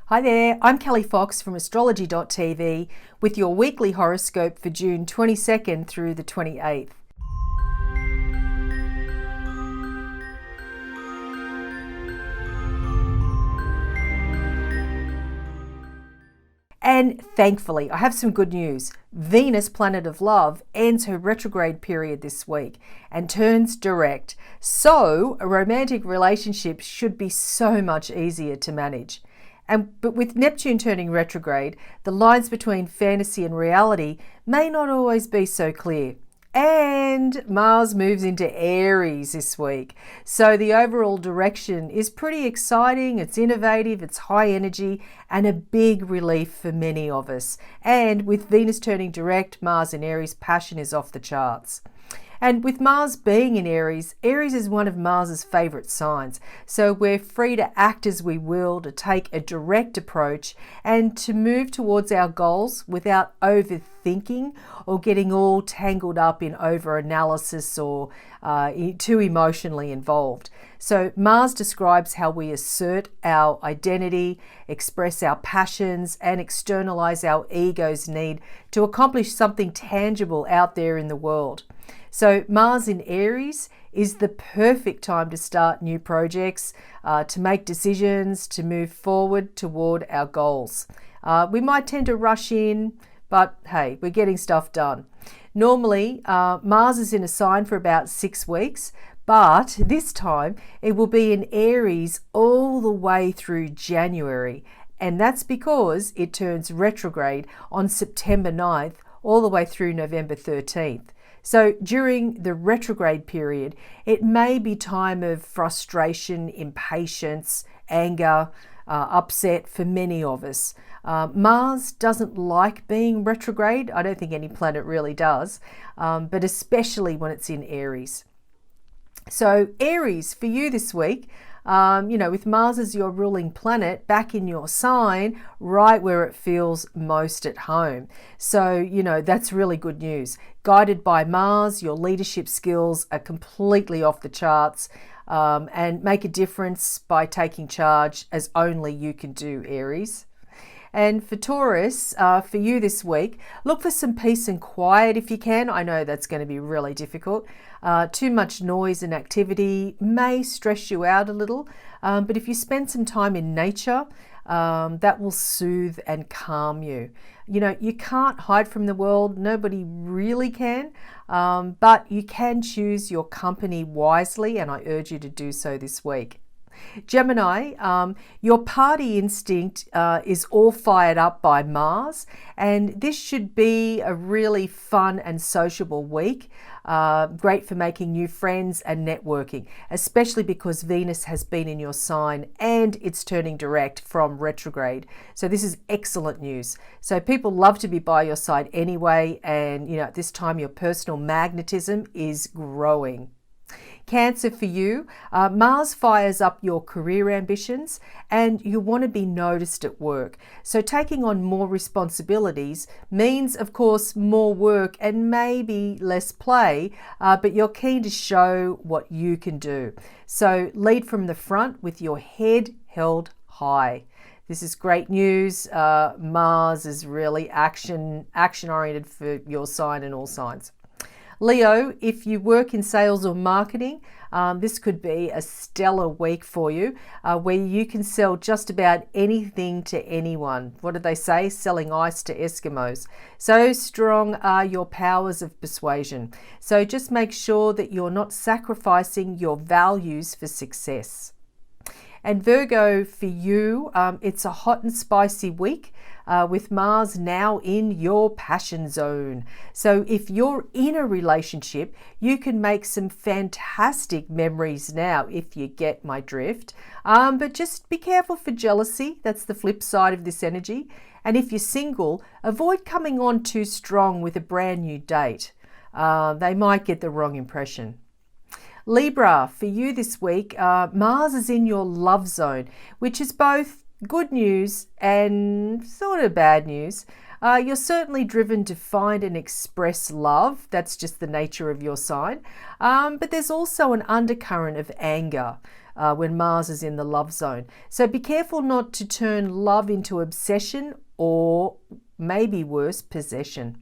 Hi there, I'm Kelli Fox from astrology.tv with your weekly horoscope for June 22nd through the 28th. And thankfully, I have some good news. Venus, planet of love, ends her retrograde period this week and turns direct. So a romantic relationship should be so much easier to manage. But with Neptune turning retrograde, the lines between fantasy and reality may not always be so clear. And Mars moves into Aries this week. So the overall direction is pretty exciting, it's innovative, it's high energy, and a big relief for many of us. And with Venus turning direct, Mars in Aries, passion is off the charts. And with Mars being in Aries, Aries is one of Mars's favorite signs. So we're free to act as we will, to take a direct approach and to move towards our goals without overthinking or getting all tangled up in over-analysis or too emotionally involved. So Mars describes how we assert our identity, express our passions, and externalize our ego's need to accomplish something tangible out there in the world. So Mars in Aries is the perfect time to start new projects, to make decisions, to move forward toward our goals. We might tend to rush in, but hey, we're getting stuff done. Normally, Mars is in a sign for about 6 weeks, but this time it will be in Aries all the way through January. And that's because it turns retrograde on September 9th all the way through November 13th. So during the retrograde period, it may be time of frustration, impatience, anger, upset for many of us. Mars doesn't like being retrograde. I don't think any planet really does, but especially when it's in Aries. So Aries, for you this week, with Mars as your ruling planet back in your sign, right where it feels most at home. So, that's really good news. Guided by Mars, your leadership skills are completely off the charts, and make a difference by taking charge as only you can do, Aries. And for Taurus, for you this week, look for some peace and quiet if you can. I know that's going to be really difficult. Too much noise and activity may stress you out a little, but if you spend some time in nature, that will soothe and calm you. You can't hide from the world. Nobody really can, but you can choose your company wisely, and I urge you to do so this week. Gemini, your party instinct is all fired up by Mars, and this should be a really fun and sociable week. Great for making new friends and networking, especially because Venus has been in your sign and it's turning direct from retrograde. So this is excellent news. So people love to be by your side anyway, and at this time your personal magnetism is growing. Cancer, for you, Mars fires up your career ambitions and you want to be noticed at work. So taking on more responsibilities means, of course, more work and maybe less play, but you're keen to show what you can do. So lead from the front with your head held high. This is great news. Mars is really action-oriented for your sign and all signs. Leo, if you work in sales or marketing, this could be a stellar week for you, where you can sell just about anything to anyone. What do they say? Selling ice to Eskimos. So strong are your powers of persuasion. So just make sure that you're not sacrificing your values for success. And Virgo, for you, it's a hot and spicy week with Mars now in your passion zone. So if you're in a relationship, you can make some fantastic memories now, if you get my drift. But just be careful for jealousy. That's the flip side of this energy. And if you're single, avoid coming on too strong with a brand new date. They might get the wrong impression. Libra, for you this week, Mars is in your love zone, which is both good news and sort of bad news. You're certainly driven to find and express love. That's just the nature of your sign. But there's also an undercurrent of anger. when Mars is in the love zone. So be careful not to turn love into obsession or maybe worse, possession.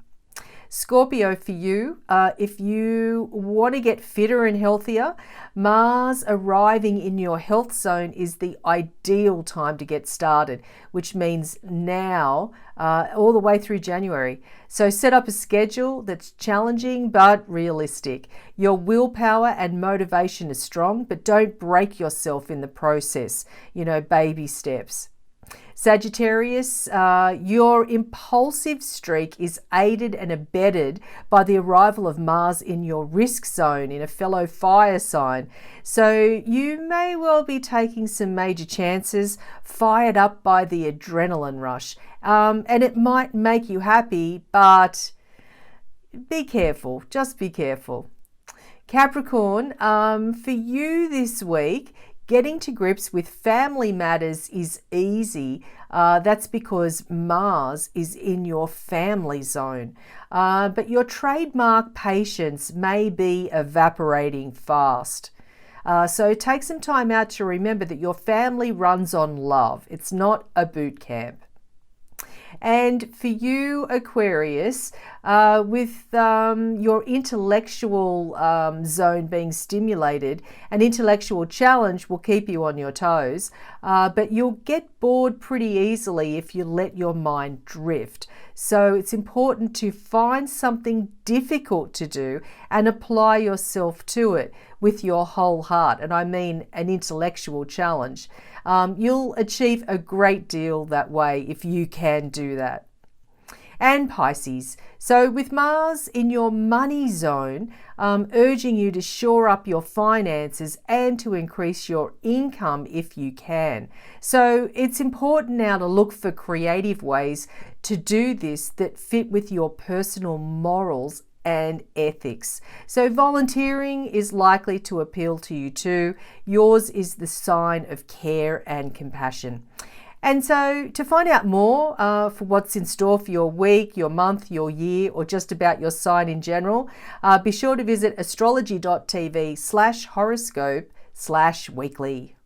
Scorpio, for you, if you want to get fitter and healthier, Mars arriving in your health zone is the ideal time to get started, which means now, all the way through January. So set up a schedule that's challenging but realistic. Your willpower and motivation is strong, but don't break yourself in the process. Baby steps. Sagittarius, your impulsive streak is aided and abetted by the arrival of Mars in your risk zone in a fellow fire sign. So you may well be taking some major chances, fired up by the adrenaline rush. And it might make you happy, but be careful, just be careful. Capricorn, for you this week, getting to grips with family matters is easy. That's because Mars is in your family zone. But your trademark patience may be evaporating fast. So take some time out to remember that your family runs on love. It's not a boot camp. And for you, Aquarius, with your intellectual zone being stimulated, an intellectual challenge will keep you on your toes, but you'll get bored pretty easily if you let your mind drift. So it's important to find something difficult to do and apply yourself to it with your whole heart. And I mean an intellectual challenge. You'll achieve a great deal that way if you can do that. And Pisces. So with Mars in your money zone, urging you to shore up your finances and to increase your income if you can. So it's important now to look for creative ways to do this that fit with your personal morals and ethics. So volunteering is likely to appeal to you too. Yours is the sign of care and compassion. And so to find out more for what's in store for your week, your month, your year, or just about your sign in general, be sure to visit astrology.tv/horoscope/weekly.